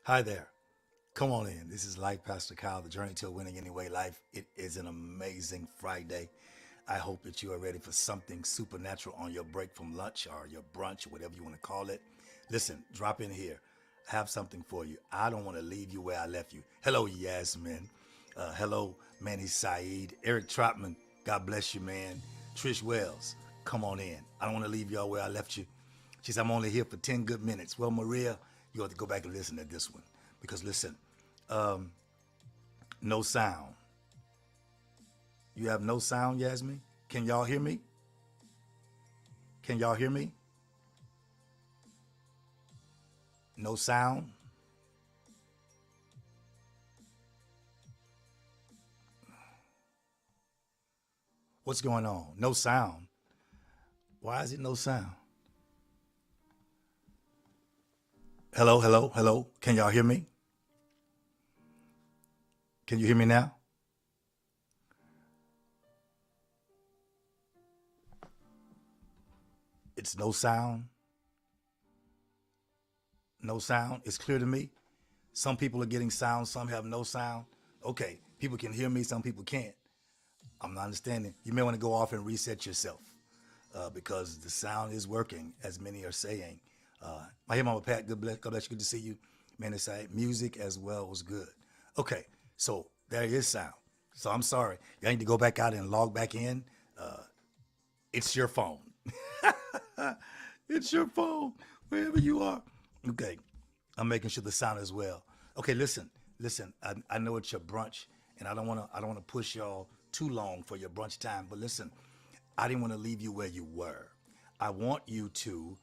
Hi there. Come on in. This is Life Pastor Kyle, the Journey to Winning Anyway Life. It is an amazing Friday. I hope that you are ready for something supernatural on your break from lunch or your brunch or whatever you want to call it. Listen, drop in here. I have something for you. I don't want to leave you where I left you. Hello, Yasmin. Hello, Manny Saeed. Eric Trotman, God bless you, man. Trish Wells, come on in. I don't want to leave y'all where I left you. She said, I'm only here for 10 good minutes. Well, Maria, you have to go back and listen to this one. Because listen, no sound. You have no sound, Yasmin? Can y'all hear me? Can y'all hear me? No sound? What's going on? No sound. Why is it no sound? Hello, hello, hello. Can y'all hear me? Can you hear me now? It's no sound. No sound. It's clear to me. Some people are getting sound, some have no sound. Okay, people can hear me, some people can't. I'm not understanding. You may want to go off and reset yourself because the sound is working, as many are saying. My Mama Pat, God bless you. Good to see you. Man, it's music as well was good. Okay, so there is sound. So I'm sorry. You need to go back out and log back in. It's your phone. It's your phone, wherever you are. Okay, I'm making sure the sound is well. Okay, listen. I know it's your brunch, and I don't wanna push y'all too long for your brunch time. But listen, I didn't want to leave you where you were. I want you to,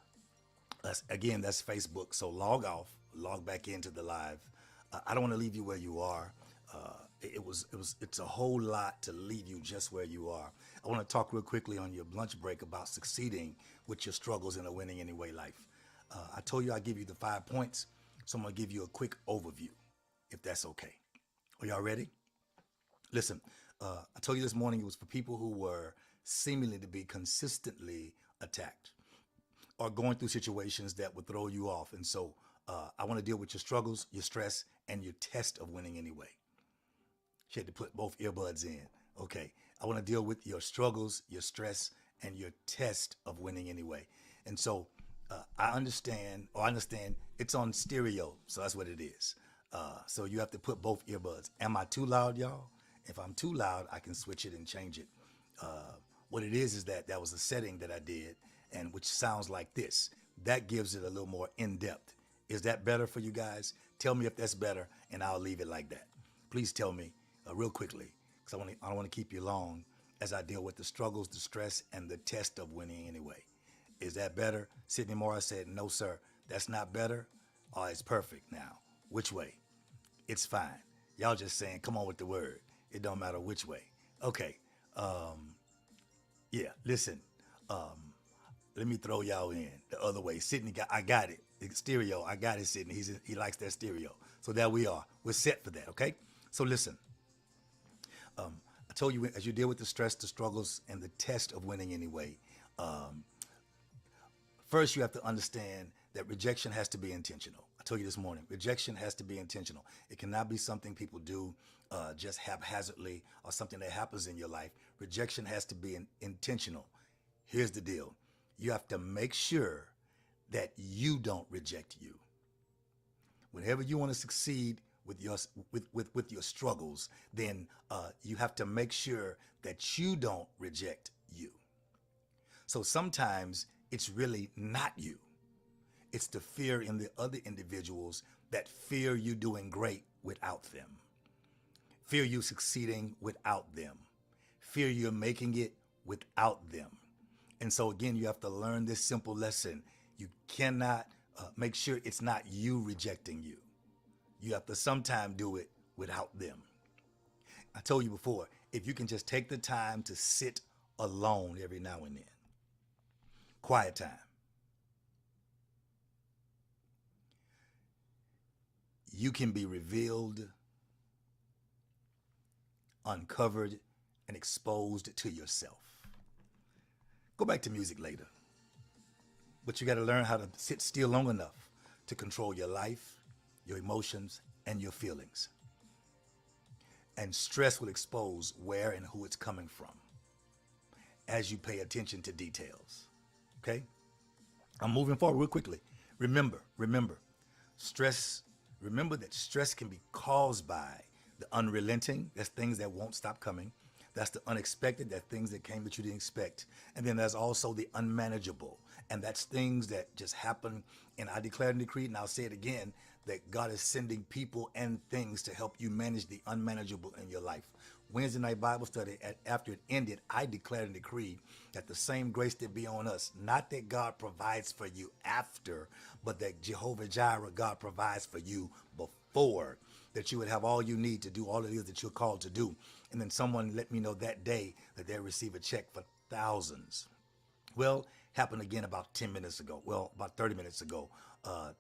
again, that's Facebook. So log off, log back into the live. I don't want to leave you where you are. It's a whole lot to leave you just where you are. I want to talk real quickly on your lunch break about succeeding with your struggles in a winning anyway life. I told you I'd give you the 5 points, so I'm gonna give you a quick overview, if that's okay. Are y'all ready? Listen, I told you this morning it was for people who were seemingly to be consistently attacked or going through situations that would throw you off. And so I want to deal with your struggles, your stress, and your test of winning anyway. She had to put both earbuds in. Okay. I want to deal with your struggles, your stress, and your test of winning anyway. And so I understand it's on stereo. So that's what it is. So you have to put both earbuds. Am I too loud, y'all? If I'm too loud, I can switch it and change it. What it is that was a setting that I did, and which sounds like this. That gives it a little more in depth. Is that better for you guys? Tell me if that's better, and I'll leave it like that. Please tell me real quickly, because I don't want to keep you long as I deal with the struggles, the stress, and the test of winning anyway. Is that better? Sydney Morris said, no, sir, that's not better. Oh, it's perfect now. Which way? It's fine. Y'all just saying, come on with the word. It don't matter which way. Okay. Yeah, listen. Let me throw y'all in the other way. Sydney, I got it. Stereo, I got it, Sydney. He likes that stereo. So there we are. We're set for that, okay? So listen, I told you as you deal with the stress, the struggles, and the test of winning anyway, first you have to understand that rejection has to be intentional. I told you this morning, rejection has to be intentional. It cannot be something people do just haphazardly or something that happens in your life. Rejection has to be intentional. Here's the deal. You have to make sure that you don't reject you. Whenever you want to succeed with your struggles, then you have to make sure that you don't reject you. So sometimes it's really not you. It's the fear in the other individuals that fear you doing great without them, fear you succeeding without them, fear you're making it without them. And so again, you have to learn this simple lesson. You cannot make sure it's not you rejecting you. You have to sometime do it without them. I told you before, if you can just take the time to sit alone every now and then, quiet time, you can be revealed, uncovered, and exposed to yourself. Go back to music later. But you got to learn how to sit still long enough to control your life, your emotions, and your feelings. And stress will expose where and who it's coming from as you pay attention to details. Okay? I'm moving forward real quickly. Remember, stress, remember that stress can be caused by the unrelenting, that's things that won't stop coming. That's the unexpected, that's things that came that you didn't expect. And then there's also the unmanageable, and that's things that just happen. And I declare and decree, and I'll say it again, that God is sending people and things to help you manage the unmanageable in your life. Wednesday night Bible study, after it ended, I declared and decreed that the same grace that be on us, not that God provides for you after, but that Jehovah Jireh, God provides for you before, that you would have all you need to do all it is that you're called to do. And then someone let me know that day that they receive a check for thousands. Well, happened again about 10 minutes ago. Well, about 30 minutes ago.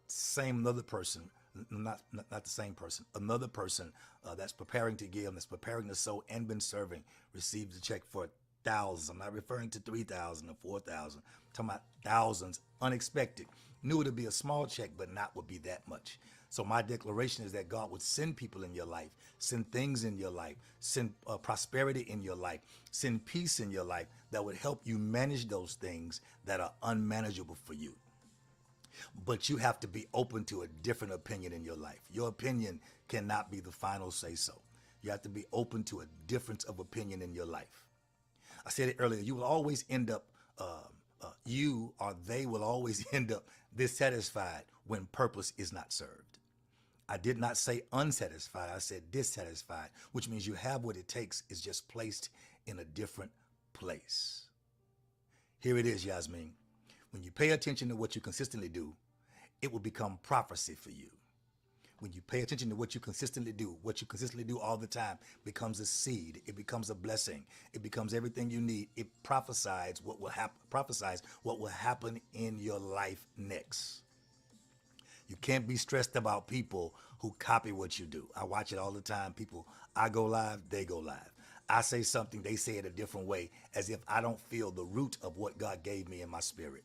Same another person, not the same person, another person that's preparing to give, that's preparing to sow and been serving, received a check for thousands. I'm not referring to 3,000 or 4,000. I'm talking about thousands, unexpected. Knew it would be a small check, but not would be that much. So my declaration is that God would send people in your life, send things in your life, send prosperity in your life, send peace in your life that would help you manage those things that are unmanageable for you. But you have to be open to a different opinion in your life. Your opinion cannot be the final say so. You have to be open to a difference of opinion in your life. I said it earlier, you will always end up, you or they will always end up dissatisfied when purpose is not served. I did not say unsatisfied, I said dissatisfied, which means you have what it takes, it's just placed in a different place. Here it is, Yasmin. When you pay attention to what you consistently do, it will become prophecy for you. When you pay attention to what you consistently do all the time becomes a seed. It becomes a blessing. It becomes everything you need. It prophesies what will happen in your life next. You can't be stressed about people who copy what you do. I watch it all the time. People, I go live, they go live. I say something, they say it a different way, as if I don't feel the root of what God gave me in my spirit.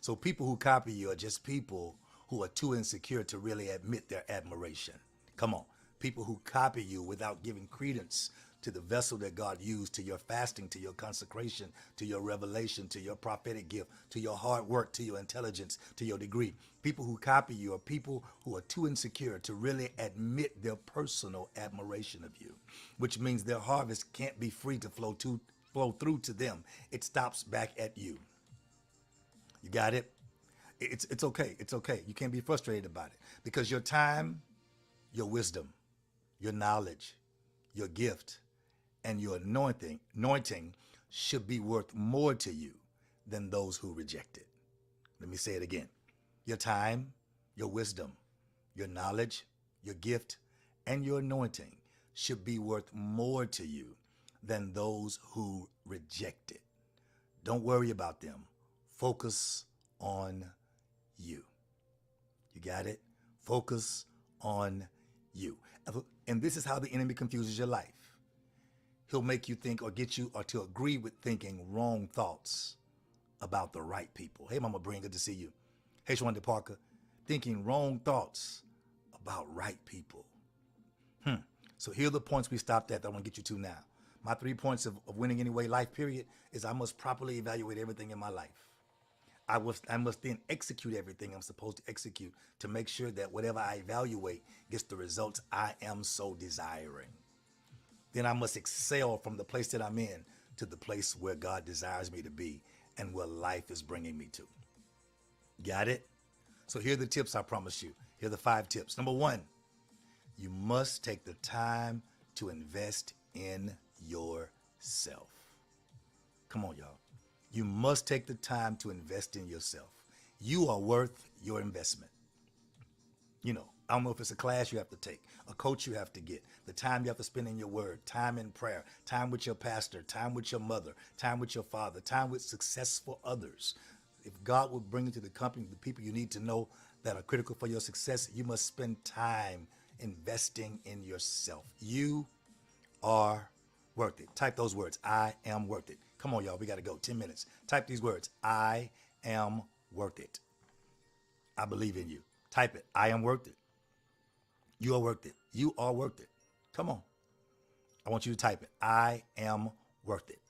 So people who copy you are just people who are too insecure to really admit their admiration. Come on. People who copy you without giving credence to the vessel that God used, to your fasting, to your consecration, to your revelation, to your prophetic gift, to your hard work, to your intelligence, to your degree. People who copy you are people who are too insecure to really admit their personal admiration of you, which means their harvest can't be free to flow through to them. It stops back at you. You got it? It's okay. It's okay. You can't be frustrated about it because your time, your wisdom, your knowledge, your gift, and your anointing should be worth more to you than those who reject it. Let me say it again. Your time, your wisdom, your knowledge, your gift, and your anointing should be worth more to you than those who reject it. Don't worry about them. Focus on you. You got it? Focus on you. And this is how the enemy confuses your life. He'll make you think or get you or to agree with thinking wrong thoughts about the right people. Hey, Mama Breen, good to see you. Hey, Shawanda Parker, thinking wrong thoughts about right people. So here are the points we stopped at that I want to get you to now. My 3 points of winning anyway life period is I must properly evaluate everything in my life. I must then execute everything I'm supposed to execute to make sure that whatever I evaluate gets the results I am so desiring. Then I must excel from the place that I'm in to the place where God desires me to be and where life is bringing me to. Got it? So here are the tips I promise you. Here are the 5 tips. Number 1, you must take the time to invest in yourself. Come on, y'all. You must take the time to invest in yourself. You are worth your investment. You know, I don't know if it's a class you have to take, a coach you have to get, the time you have to spend in your word, time in prayer, time with your pastor, time with your mother, time with your father, time with successful others. If God will bring you to the company, the people you need to know that are critical for your success, you must spend time investing in yourself. You are worth it. Type those words. I am worth it. Come on, y'all. We got to go. 10 minutes. Type these words. I am worth it. I believe in you. Type it. I am worth it. You are worth it. You are worth it. Come on. I want you to type it. I am worth it.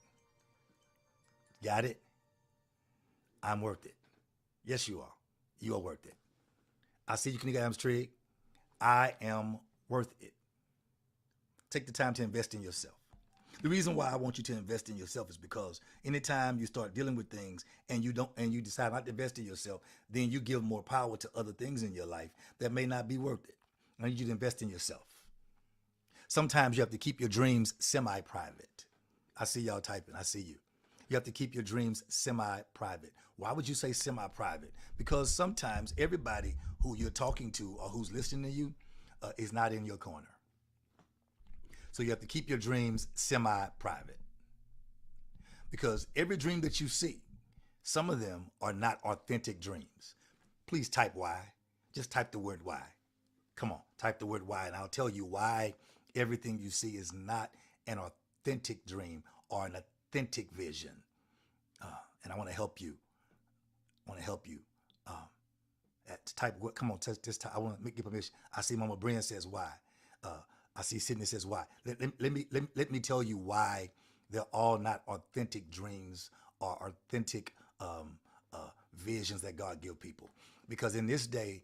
Got it? I'm worth it. Yes, you are. You are worth it. I see you, Kanika Amstrig. I am worth it. Take the time to invest in yourself. The reason why I want you to invest in yourself is because anytime you start dealing with things and you decide not to invest in yourself, then you give more power to other things in your life that may not be worth it. I need you to invest in yourself. Sometimes you have to keep your dreams semi-private. I see y'all typing. I see you. You have to keep your dreams semi-private. Why would you say semi-private? Because sometimes everybody who you're talking to or who's listening to you is not in your corner. So you have to keep your dreams semi-private. Because every dream that you see, some of them are not authentic dreams. Please type why. Just type the word why. Come on, type the word why, and I'll tell you why everything you see is not an authentic dream or an authentic vision. And I want to help you. I want to help you. Type what? Come on, just type. I want to give permission. I see Mama Brian says why. I see Sydney says why. Let me tell you why they're all not authentic dreams or authentic visions that God give people. Because in this day,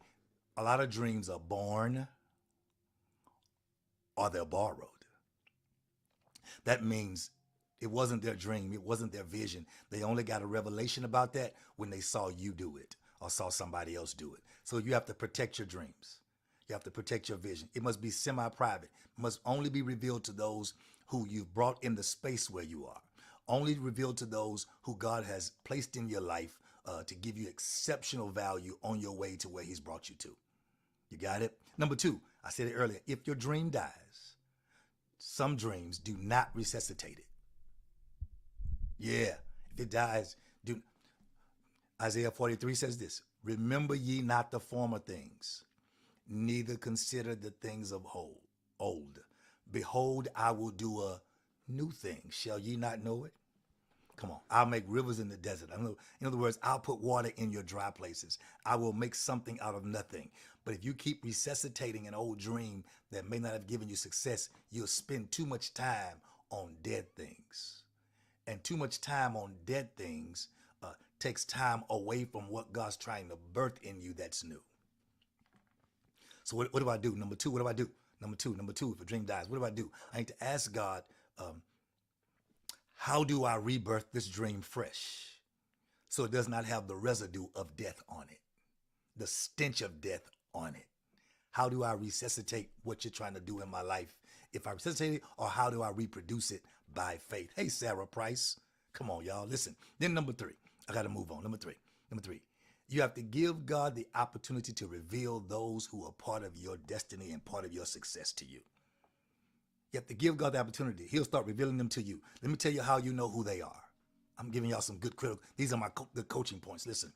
a lot of dreams are born or they're borrowed. That means it wasn't their dream. It wasn't their vision. They only got a revelation about that when they saw you do it or saw somebody else do it. So you have to protect your dreams. You have to protect your vision. It must be semi-private. It must only be revealed to those who you've brought in the space where you are. Only revealed to those who God has placed in your life to give you exceptional value on your way to where he's brought you to. You got it? Number two, I said it earlier, if your dream dies, some dreams do not resuscitate it. Yeah, if it dies, do. Isaiah 43 says this, remember ye not the former things, neither consider the things of old. Behold, I will do a new thing. Shall ye not know it? Come on, I'll make rivers in the desert. In other words, I'll put water in your dry places. I will make something out of nothing. But if you keep resuscitating an old dream that may not have given you success, you'll spend too much time on dead things. And too much time on dead things takes time away from what God's trying to birth in you that's new. So what do I do? Number two, what do I do? Number two, if a dream dies, what do I do? I need to ask God, how do I rebirth this dream fresh so it does not have the residue of death on it, the stench of death on it? How do I resuscitate what you're trying to do in my life? If I resuscitate it, or how do I reproduce it by faith? Hey, Sarah Price. Come on, y'all. Listen. Then number three, I got to move on. Number three, you have to give God the opportunity to reveal those who are part of your destiny and part of your success to you. You have to give God the opportunity. He'll start revealing them to you. Let me tell you how you know who they are. I'm giving y'all some good critical. These are my good coaching points. Listen,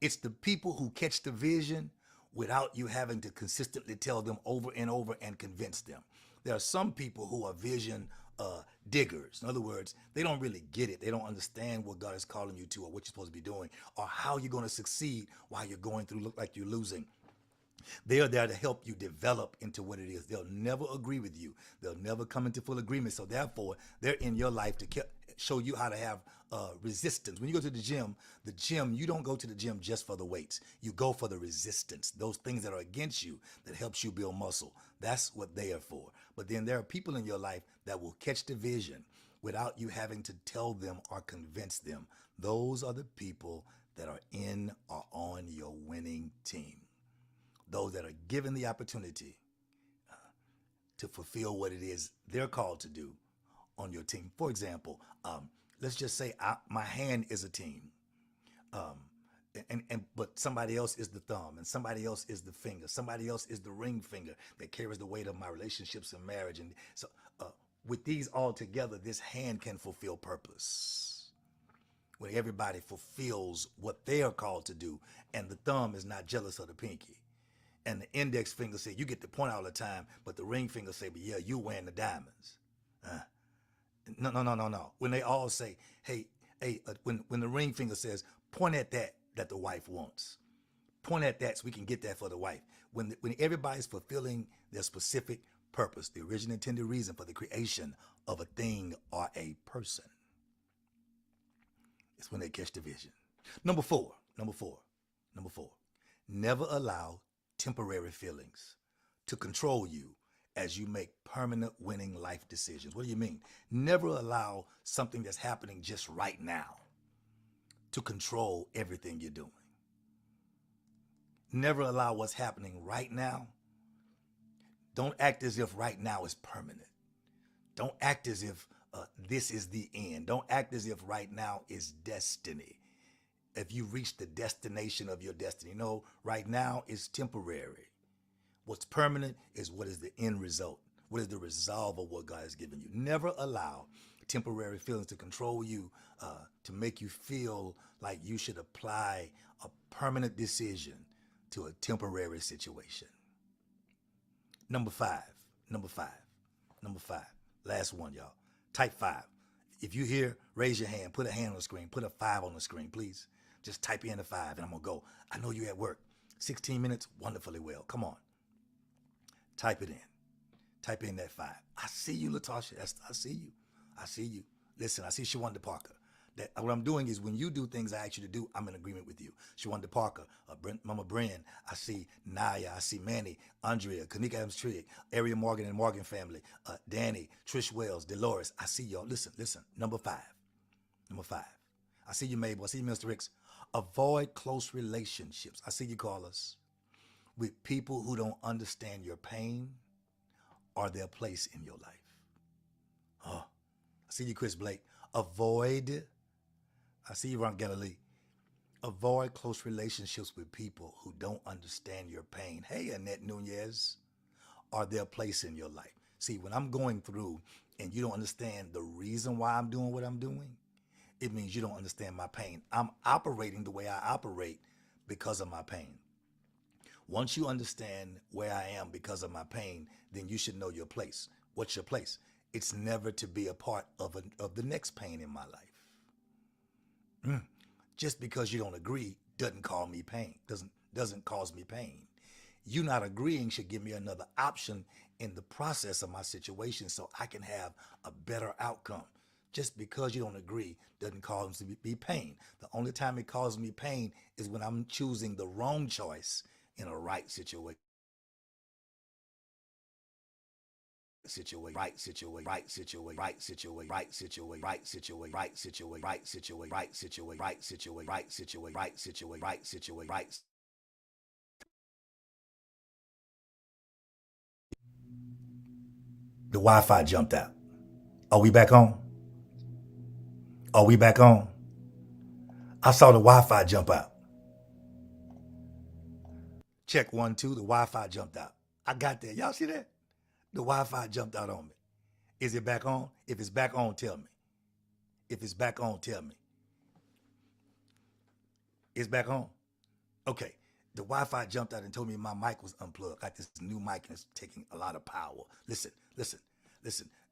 it's the people who catch the vision without you having to consistently tell them over and over and convince them. There are some people who are vision diggers. In other words, they don't really get it. They don't understand what God is calling you to or what you're supposed to be doing or how you're going to succeed while you're going through, look like you're losing. They are there to help you develop into what it is. They'll never agree with you. They'll never come into full agreement. So therefore, they're in your life to show you how to have resistance. When you go to the gym, you don't go to the gym just for the weights. You go for the resistance, those things that are against you that helps you build muscle. That's what they are for. But then there are people in your life that will catch the vision without you having to tell them or convince them. Those are the people that are in or on your winning team. Those that are given the opportunity to fulfill what it is they're called to do on your team. For example, let's just say my hand is a team, but somebody else is the thumb, and somebody else is the finger, somebody else is the ring finger that carries the weight of my relationships and marriage. And so, with these all together, this hand can fulfill purpose. When everybody fulfills what they are called to do, and the thumb is not jealous of the pinky. And the index finger say, you get the point all the time, but the ring finger say, but yeah, you wearing the diamonds. No. When they all say, hey, when the ring finger says, point at that the wife wants. Point at that so we can get that for the wife. When everybody's fulfilling their specific purpose, the original intended reason for the creation of a thing or a person, it's when they catch the vision. Number four, never allow temporary feelings to control you as you make permanent winning life decisions. What do you mean? Never allow something that's happening just right now to control everything you're doing. Never allow what's happening right now. Don't act as if right now is permanent. Don't act as if this is the end. Don't act as if right now is destiny. If you reach the destination of your destiny, no, right now is temporary. What's permanent is what is the end result. What is the resolve of what God has given you? Never allow temporary feelings to control you, to make you feel like you should apply a permanent decision to a temporary situation. Number five. Last one, y'all. Type 5. If you hear, raise your hand. Put a hand on the screen. Put a 5 on the screen, please. Just type in a 5 and I'm going to go. I know you're at work. 16 minutes, wonderfully well. Come on. Type it in. Type in that 5. I see you, Latasha. I see you. Listen, I see Shawanda Parker. What I'm doing is when you do things I ask you to do, I'm in agreement with you. Shawanda Parker, Mama Bren, I see Naya, I see Manny, Andrea, Kanika Adams-Trigg, Area Morgan and Morgan family, Danny, Trish Wells, Dolores. I see y'all. Listen. Number 5. I see you, Mabel. I see you, Mr. Ricks. Avoid close relationships. I see you, callers, with people who don't understand your pain or their place in your life. I see you, Chris Blake. I see you, Ron Galilee. Avoid close relationships with people who don't understand your pain. Hey, Annette Nunez, or their place in your life. See, when I'm going through and you don't understand the reason why I'm doing what I'm doing, it means you don't understand my pain. I'm operating the way I operate because of my pain. Once you understand where I am because of my pain, then you should know your place. What's your place? It's never to be a part of the next pain in my life. Just because you don't agree doesn't cause me pain. Doesn't cause me pain. You not agreeing should give me another option in the process of my situation so I can have a better outcome. Just because you don't agree doesn't cause me to be pain. The only time it causes me pain is when I'm choosing the wrong choice in a right situation. The Wi-Fi jumped out. Are we back on? I saw the Wi-Fi jump out. Check 1, 2, the Wi-Fi jumped out. I got that. Y'all see that? The Wi-Fi jumped out on me. Is it back on? If it's back on, tell me. It's back on? Okay. The Wi-Fi jumped out and told me my mic was unplugged. I got this new mic and it's taking a lot of power. Listen.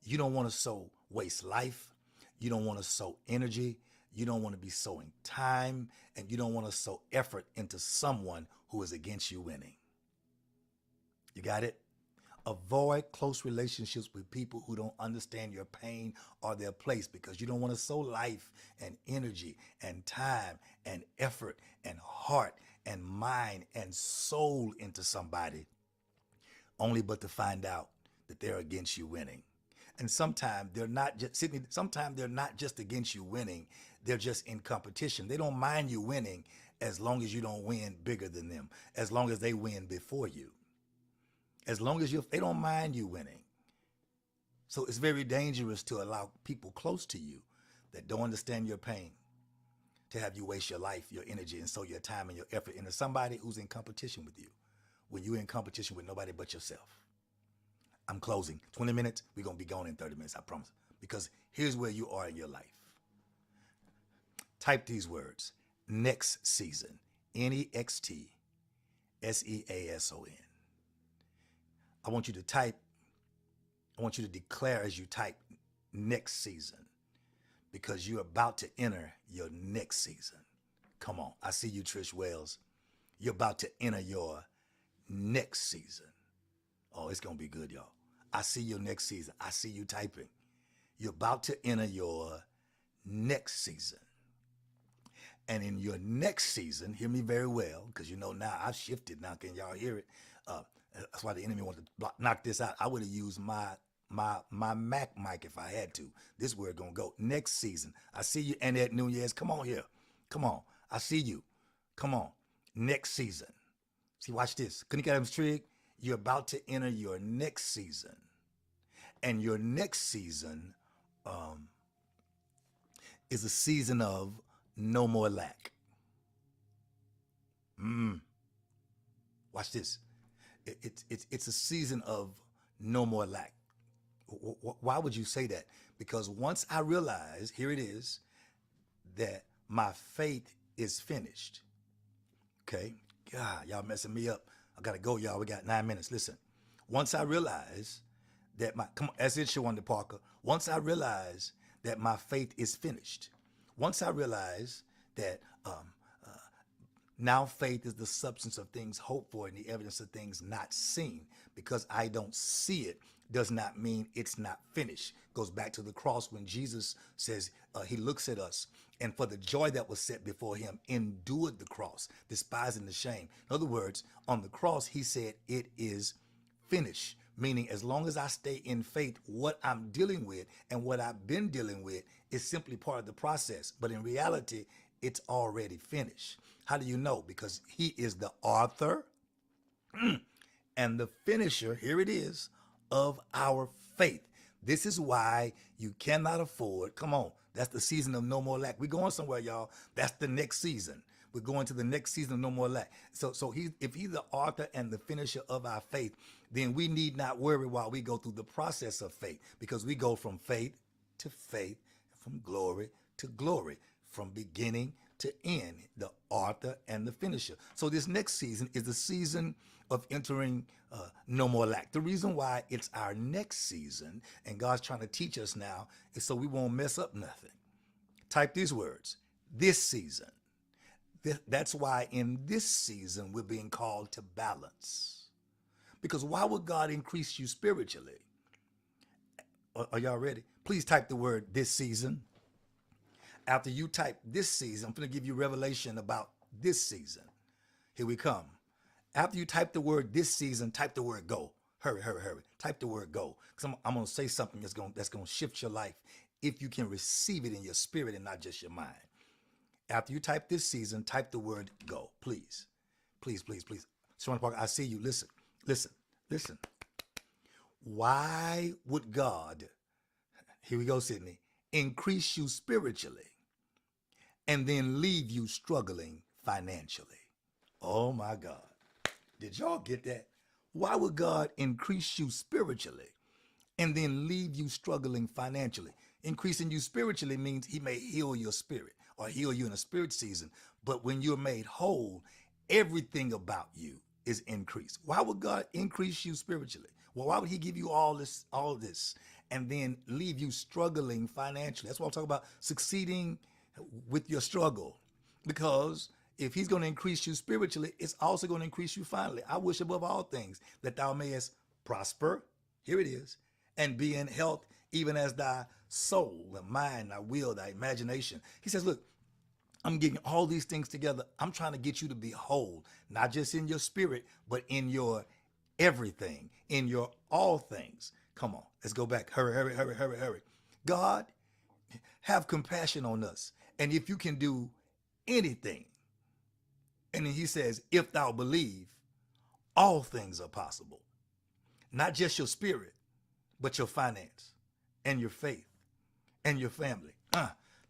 You don't want to waste life. You don't want to sow energy. You don't want to be sowing time. And you don't want to sow effort into someone who is against you winning. You got it? Avoid close relationships with people who don't understand your pain or their place, because you don't want to sow life and energy and time and effort and heart and mind and soul into somebody only but to find out that they're against you winning. And sometimes they're not just, Sydney, sometimes they're not just against you winning, they're just in competition. They don't mind you winning as long as you don't win bigger than them, as long as they win before you. As long as they don't mind you winning. So it's very dangerous to allow people close to you that don't understand your pain to have you waste your life, your energy, and so your time and your effort into somebody who's in competition with you when you're in competition with nobody but yourself. I'm closing. 20 minutes, we're going to be gone in 30 minutes, I promise. Because here's where you are in your life. Type these words. Next season. NEXTSEASON. I want you to declare as you type next season, because you're about to enter your next season. Come on. I see you, Trish Wells. You're about to enter your next season. Oh, it's going to be good, y'all. I see your next season. I see you typing. You're about to enter your next season. And in your next season, hear me very well, because you know now I've shifted. Now, can y'all hear it? That's why the enemy wanted to knock this out. I would have used my Mac mic if I had to. This is where it's gonna go. Next season. I see you, Annette Nunez. Come on here. Come on. I see you. Come on. Next season. See, watch this. Kanika Adams Trigg, you're about to enter your next season. And your next season is a season of no more lack. Watch this. It's a season of no more lack. Why would you say that? Because once I realized, here it is, that my faith is finished. Okay? God, y'all messing me up. I gotta go, y'all. We got 9 minutes. Listen. Once I realized that come on, that's it, Shawanda Parker. Once I realized that my faith is finished. Once I realized that now faith is the substance of things hoped for and the evidence of things not seen. Because I don't see it does not mean it's not finished. Goes back to the cross when Jesus says he looks at us and for the joy that was set before him endured the cross, despising the shame. In other words, on the cross he said it is finished, meaning as long as I stay in faith, what I'm dealing with and what I've been dealing with is simply part of the process. But in reality, it's already finished. How do you know? Because he is the author and the finisher, here it is, of our faith. This is why you cannot afford, come on, that's the season of no more lack. We're going somewhere, y'all. That's the next season. We're going to the next season of no more lack. So if he's the author and the finisher of our faith, then we need not worry while we go through the process of faith, because we go from faith to faith, from glory to glory, from beginning to end, the author and the finisher. So this next season is the season of entering no more lack. The reason why it's our next season and God's trying to teach us now is so we won't mess up nothing. Type these words, this season. That's why in this season we're being called to balance. Because why would God increase you spiritually? Are y'all ready? Please type the word this season. After you type this season, I'm going to give you revelation about this season. Here we come. After you type the word this season, type the word go. Hurry, hurry, hurry. Type the word go. Because I'm going to say something that's going to shift your life if you can receive it in your spirit and not just your mind. After you type this season, type the word go. Please. Please, please, please. Shawanda Parker, I see you. Listen, listen, listen. Why would God, here we go, Sydney, increase you spiritually and then leave you struggling financially? Oh my God. Did y'all get that? Why would God increase you spiritually and then leave you struggling financially? Increasing you spiritually means he may heal your spirit or heal you in a spirit season. But when you're made whole, everything about you is increased. Why would God increase you spiritually? Well, why would he give you all this, and then leave you struggling financially? That's what I'm talking about, succeeding with your struggle. Because if he's going to increase you spiritually, it's also going to increase you finally. I wish above all things that thou mayest prosper, here it is, and be in health, even as thy soul, thy mind, thy will, thy imagination. He says, look, I'm getting all these things together. I'm trying to get you to be whole, not just in your spirit, but in your everything, in your all things. Come on, let's go back. Hurry, hurry, hurry, hurry, hurry. God, have compassion on us. And if you can do anything, and then he says, if thou believe, all things are possible. Not just your spirit, but your finance and your faith and your family.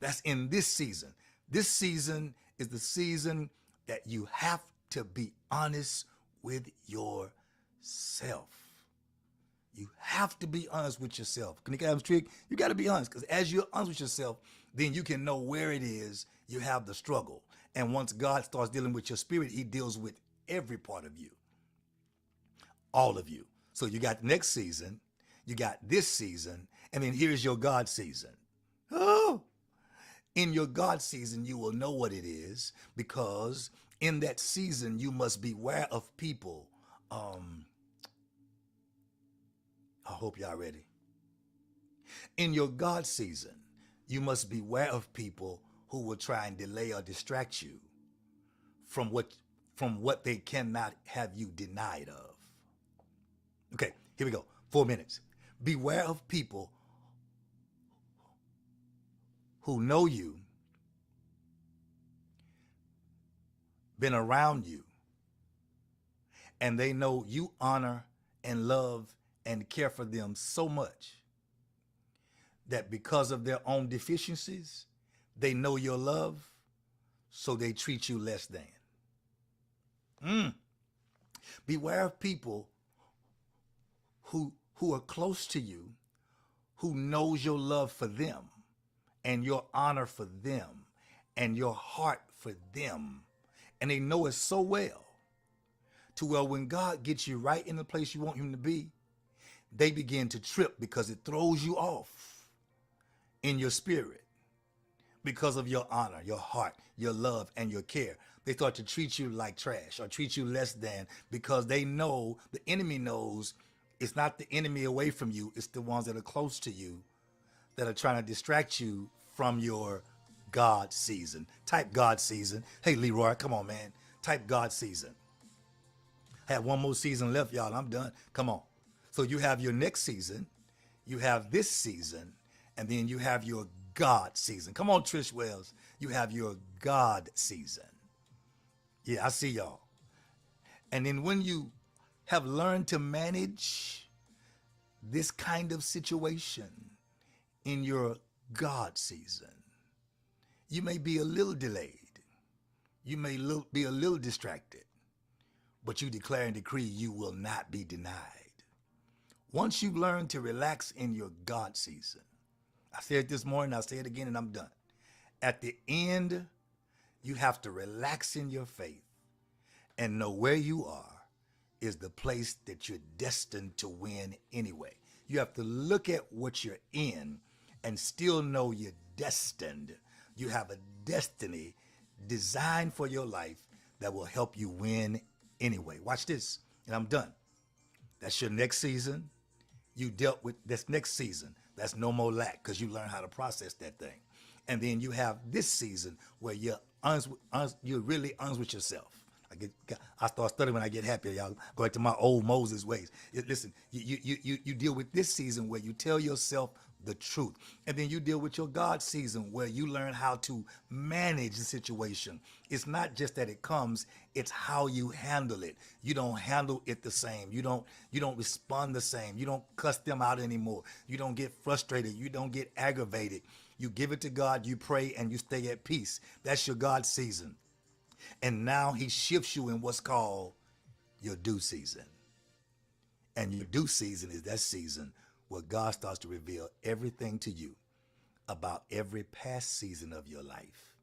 That's in this season. This season is the season that you have to be honest with yourself. You have to be honest with yourself. Kanika Adams Trigg, you got to be honest, because as you're honest with yourself, then you can know where it is you have the struggle. And once God starts dealing with your spirit, he deals with every part of you, all of you. So you got next season, you got this season, and then here's your God season. Oh, In your God season, you will know what it is because in that season, you must beware of people. Um, I hope y'all ready. In your God season, you must beware of people who will try and delay or distract you from what they cannot have you denied of. Okay, here we go. 4 minutes. Beware of people who know you, been around you, and they know you honor and love and care for them so much that because of their own deficiencies, they know your love, so they treat you less than. Beware of people who are close to you, who knows your love for them and your honor for them and your heart for them. And they know it so well to where when God gets you right in the place you want him to be, they begin to trip because it throws you off in your spirit because of your honor, your heart, your love, and your care. They start to treat you like trash or treat you less than because they know, the enemy knows, it's not the enemy away from you, it's the ones that are close to you that are trying to distract you from your God season. Type God season. Hey, Leroy, come on, man. Type God season. I have one more season left, y'all. I'm done. Come on. So you have your next season, you have this season, and then you have your God season. Come on, Trish Wells. You have your God season. Yeah, I see y'all. And then when you have learned to manage this kind of situation in your God season, you may be a little delayed. You may be a little distracted, but you declare and decree you will not be denied. Once you learn to relax in your God season, I said it this morning, I'll say it again, and I'm done. At the end, you have to relax in your faith and know where you are is the place that you're destined to win anyway. You have to look at what you're in and still know you're destined. You have a destiny designed for your life that will help you win anyway. Watch this, and I'm done. That's your next season. You dealt with this next season. That's no more lack because you learn how to process that thing. And then you have this season where you're really honest with yourself. I start studying when I get happy, y'all. Go back to my old Moses ways. Listen, you deal with this season where you tell yourself the truth. And then you deal with your God season where you learn how to manage the situation. It's not just that it comes, it's how you handle it. You don't handle it the same. You don't respond the same. You don't cuss them out anymore. You don't get frustrated. You don't get aggravated. You give it to God, you pray, and you stay at peace. That's your God season. And now he shifts you in what's called your due season. And your due season is that season where God starts to reveal everything to you about every past season of your life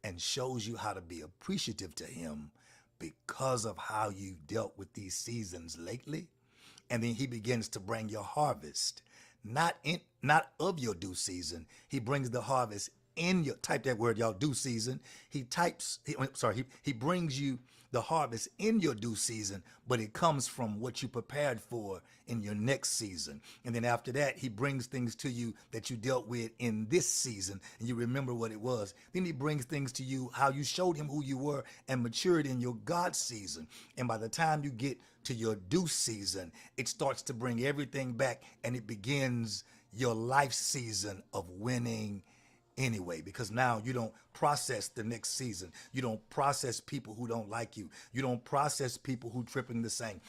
and shows you how to be appreciative to him because of how you've dealt with these seasons lately. And then he begins to bring your harvest, not of your due season. He brings the harvest in your, type that word, y'all, due season. He brings you the harvest in your due season, but it comes from what you prepared for in your next season. And then after that, he brings things to you that you dealt with in this season, and you remember what it was. Then he brings things to you, how you showed him who you were and matured in your God season. And by the time you get to your due season, it starts to bring everything back, and it begins your life season of winning anyway, because now you don't process the next season. You don't process people who don't like you. You don't process people who tripping the same.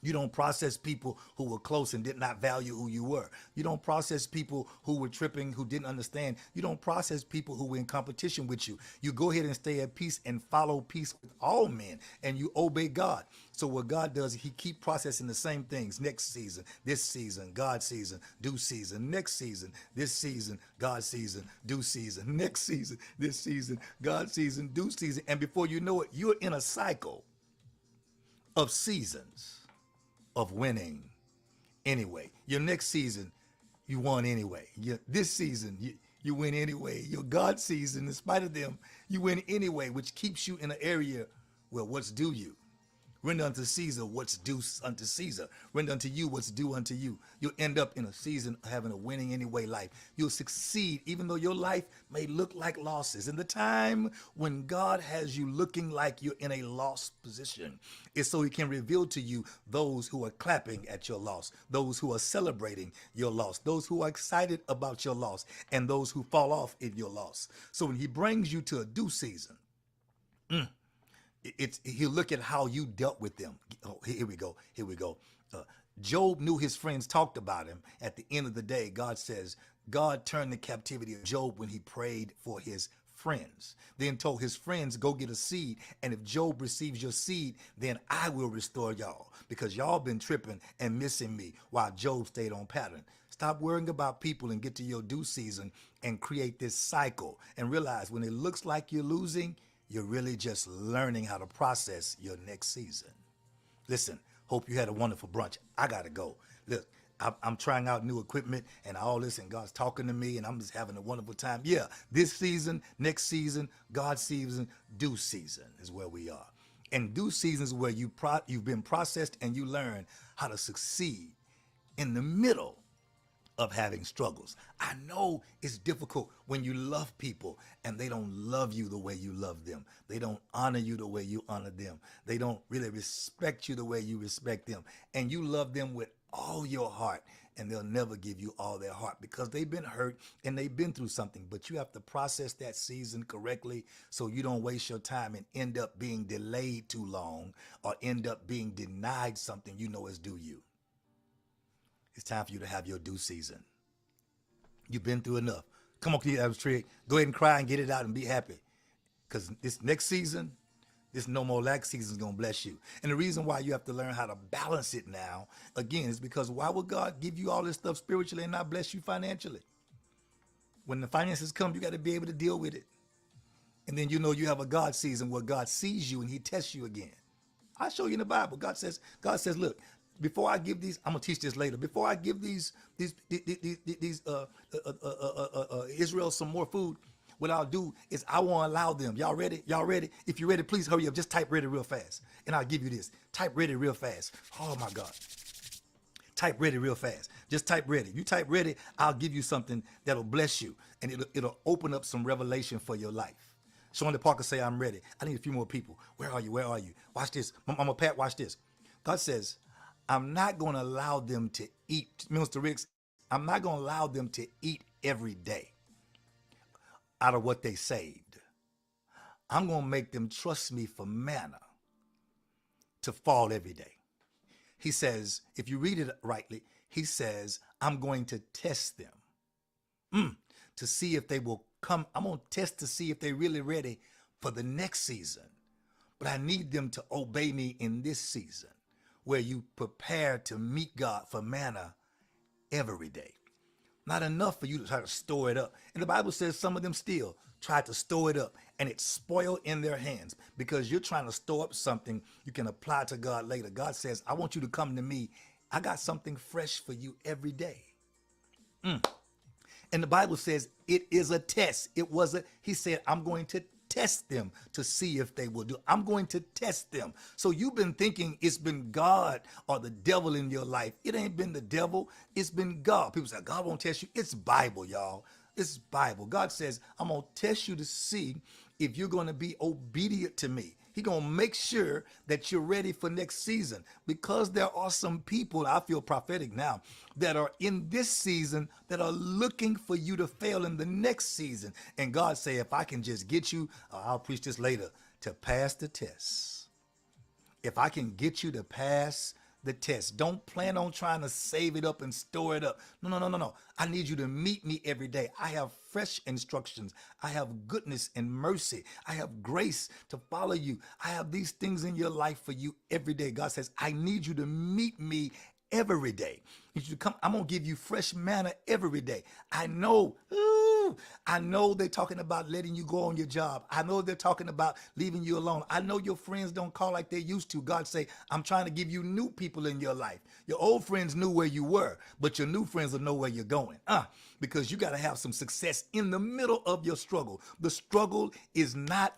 You don't process people who were close and did not value who you were. You don't process people who were tripping, who didn't understand. You don't process people who were in competition with you. You go ahead and stay at peace and follow peace with all men, and you obey God. So what God does, he keep processing the same things. Next season, this season, God season, due season, next season, this season, God season, due season, next season, this season, God season, due season. And before you know it, you're in a cycle of seasons of winning anyway. Your next season, you won anyway. This season, You win anyway. Your God season, in spite of them, you win anyway, which keeps you in an area where what's due you. Render unto Caesar what's due unto Caesar. Render unto you what's due unto you. You'll end up in a season having a winning anyway life. You'll succeed even though your life may look like losses. In the time when God has you looking like you're in a lost position, it's so he can reveal to you those who are clapping at your loss, those who are celebrating your loss, those who are excited about your loss, and those who fall off in your loss. So when he brings you to a due season, he'll look at how you dealt with them. Oh, here we go. Here we go. Job knew his friends talked about him. At the end of the day, God says, God turned the captivity of Job when he prayed for his friends. Then told his friends, go get a seed. And if Job receives your seed, then I will restore y'all because y'all been tripping and missing me while Job stayed on pattern. Stop worrying about people and get to your due season and create this cycle and realize when it looks like you're losing, you're really just learning how to process your next season. Listen, hope you had a wonderful brunch. I got to go. Look, I'm trying out new equipment and all this, and God's talking to me, and I'm just having a wonderful time. Yeah, this season, next season, God's season, due season is where we are. And due season is where you've been processed and you learn how to succeed in the middle of having struggles. I know it's difficult when you love people and they don't love you the way you love them. They don't honor you the way you honor them. They don't really respect you the way you respect them. And you love them with all your heart, and they'll never give you all their heart because they've been hurt and they've been through something. But you have to process that season correctly so you don't waste your time and end up being delayed too long or end up being denied something you know is due you. It's time for you to have your due season. You've been through enough. Come on, Trey. Go ahead and cry and get it out and be happy. Because this next season, this no more lack season is going to bless you. And the reason why you have to learn how to balance it now, again, is because why would God give you all this stuff spiritually and not bless you financially? When the finances come, you got to be able to deal with it. And then you know you have a God season where God sees you and he tests you again. I'll show you in the Bible. God says, look, before I give these, I'm gonna teach this later. Before I give these Israel some more food, what I'll do is I won't allow them. Y'all ready? Y'all ready? If you're ready, please hurry up. Just type ready real fast, and I'll give you this. Type ready real fast. Oh my God. Type ready real fast. Just type ready. You type ready, I'll give you something that'll bless you, and it'll open up some revelation for your life. Sean Parker say, I'm ready. I need a few more people. Where are you? Where are you? Watch this. Mama Pat, watch this. God says, I'm not going to allow them to eat, Minister Riggs, I'm not going to allow them to eat every day out of what they saved. I'm going to make them trust me for manna to fall every day. He says, if you read it rightly, he says, I'm going to test them to see if they will come. I'm going to test to see if they're really ready for the next season. But I need them to obey me in this season, where you prepare to meet God for manna every day. Not enough for you to try to store it up. And the Bible says some of them still try to store it up and it's spoiled in their hands because you're trying to store up something you can apply to God later. God says, I want you to come to me. I got something fresh for you every day. And the Bible says it is a test. He said, I'm going to test them to see if they will do. I'm going to test them. So you've been thinking it's been God or the devil in your life. It ain't been the devil. It's been God. People say, God won't test you. It's Bible, y'all. It's Bible. God says, I'm going to test you to see if you're going to be obedient to me. He's going to make sure that you're ready for next season because there are some people, I feel prophetic now, that are in this season that are looking for you to fail in the next season. And God say, if I can just get you, I'll preach this later, to pass the test. If I can get you to pass the test. Don't plan on trying to save it up and store it up. No. I need you to meet me every day. I have fresh instructions. I have goodness and mercy. I have grace to follow you. I have these things in your life for you every day. God says, I need you to meet me every day. I need you to come. I'm going to give you fresh manna every day. I know Woo! I know they're talking about letting you go on your job. I know they're talking about leaving you alone. I know your friends don't call like they used to. God say, I'm trying to give you new people in your life. Your old friends knew where you were, but your new friends will know where you're going. Because you got to have some success in the middle of your struggle. The struggle is not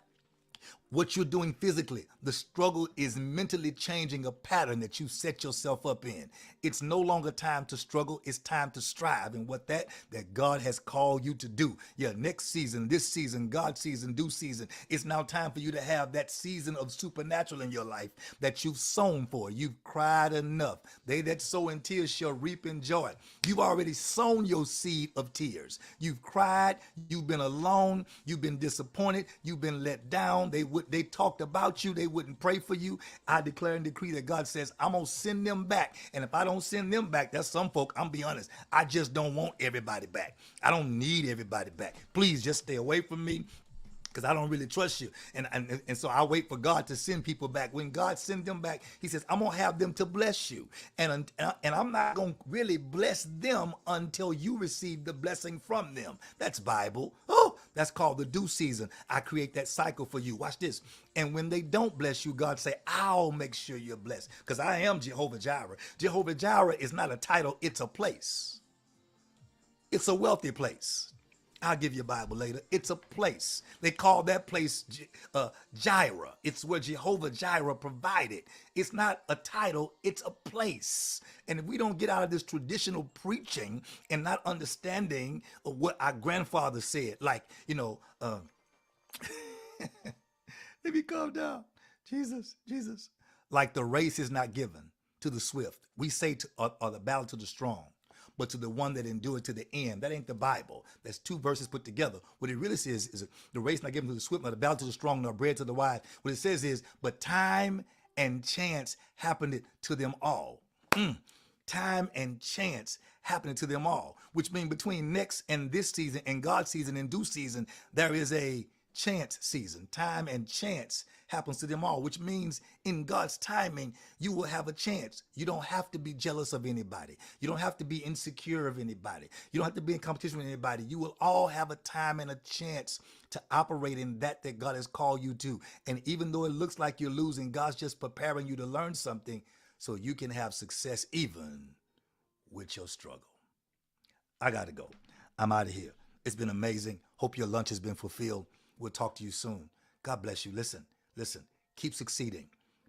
what you're doing physically. The struggle is mentally changing a pattern that you set yourself up in. It's no longer time to struggle. It's time to strive in what that God has called you to do. Yeah, next season, this season, God season, due season. It's now time for you to have that season of supernatural in your life that you've sown for. You've cried enough. They that sow in tears shall reap in joy. You've already sown your seed of tears. You've cried. You've been alone. You've been disappointed. You've been let down. They talked about you. They wouldn't pray for you. I declare and decree that God says, I'm going to send them back. And if I don't send them back, that's some folk, I'm be honest, I just don't want everybody back. I don't need everybody back. Please just stay away from me, because I don't really trust you. And so I wait for God to send people back. When God sends them back, he says, I'm going to have them to bless you. And I'm not going to really bless them until you receive the blessing from them. That's Bible. Oh, that's called the due season. I create that cycle for you. Watch this. And when they don't bless you, God say, I'll make sure you're blessed, because I am Jehovah Jireh. Jehovah Jireh is not a title. It's a place. It's a wealthy place. I'll give you a Bible later. It's a place. They call that place Jireh. It's where Jehovah Jireh provided. It's not a title. It's a place. And if we don't get out of this traditional preaching and not understanding what our grandfather said, like, let me calm down. Jesus. Like the race is not given to the swift. We say or the battle to the strong, but to the one that endured to the end. That ain't the Bible. That's two verses put together. What it really says is the race not given to the swift, nor the battle to the strong, nor bread to the wise. What it says is, but time and chance happened to them all. Time and chance happening to them all, which means between next and this season and God's season and due season, there is a chance season. Time and chance happens to them all, which means in God's timing, you will have a chance. You don't have to be jealous of anybody. You don't have to be insecure of anybody. You don't have to be in competition with anybody. You will all have a time and a chance to operate in that God has called you to. And even though it looks like you're losing, God's just preparing you to learn something so you can have success even with your struggle. I got to go. I'm out of here. It's been amazing. Hope your lunch has been fulfilled. We'll talk to you soon. God bless you. Listen, keep succeeding.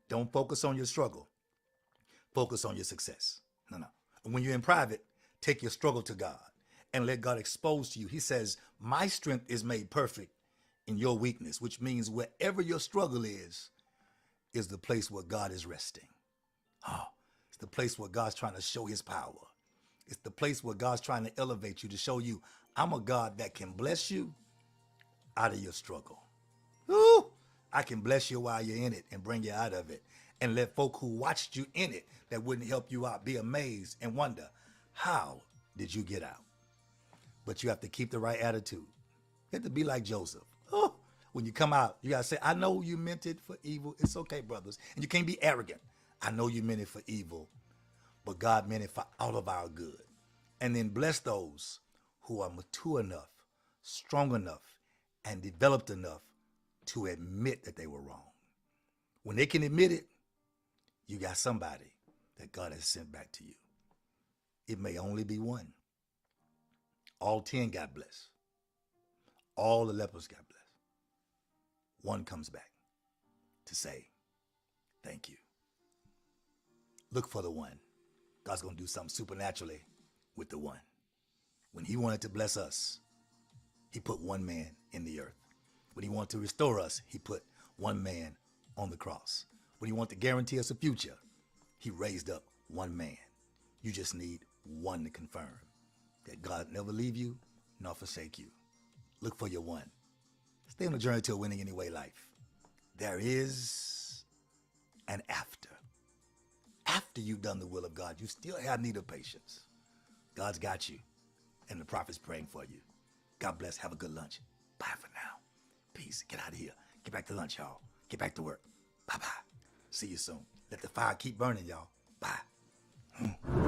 Don't focus on your struggle. Focus on your success. No. And when you're in private, take your struggle to God and let God expose to you. He says, my strength is made perfect in your weakness, which means wherever your struggle is the place where God is resting. It's the place where God's trying to show his power. It's the place where God's trying to elevate you, to show you, I'm a God that can bless you out of your struggle. Woo! I can bless you while you're in it and bring you out of it, and let folk who watched you in it that wouldn't help you out be amazed and wonder, how did you get out? But you have to keep the right attitude. You have to be like Joseph. When you come out, you got to say, I know you meant it for evil. It's okay, brothers. And you can't be arrogant. I know you meant it for evil, but God meant it for all of our good. And then bless those who are mature enough, strong enough, and developed enough to admit that they were wrong. When they can admit it, you got somebody that God has sent back to you. It may only be one. All 10 got blessed. All the lepers got blessed. One comes back to say, thank you. Look for the one. God's going to do something supernaturally with the one. When he wanted to bless us, he put one man in the earth. When he wanted to restore us, he put one man on the cross. When he wanted to guarantee us a future, he raised up one man. You just need one to confirm that God never leave you nor forsake you. Look for your one. Stay on the journey to a winning anyway life. There is an after. After you've done the will of God, you still have need of patience. God's got you, and the prophet's praying for you. God bless. Have a good lunch. Bye for now. Peace. Get out of here. Get back to lunch, y'all. Get back to work. Bye-bye. See you soon. Let the fire keep burning, y'all. Bye.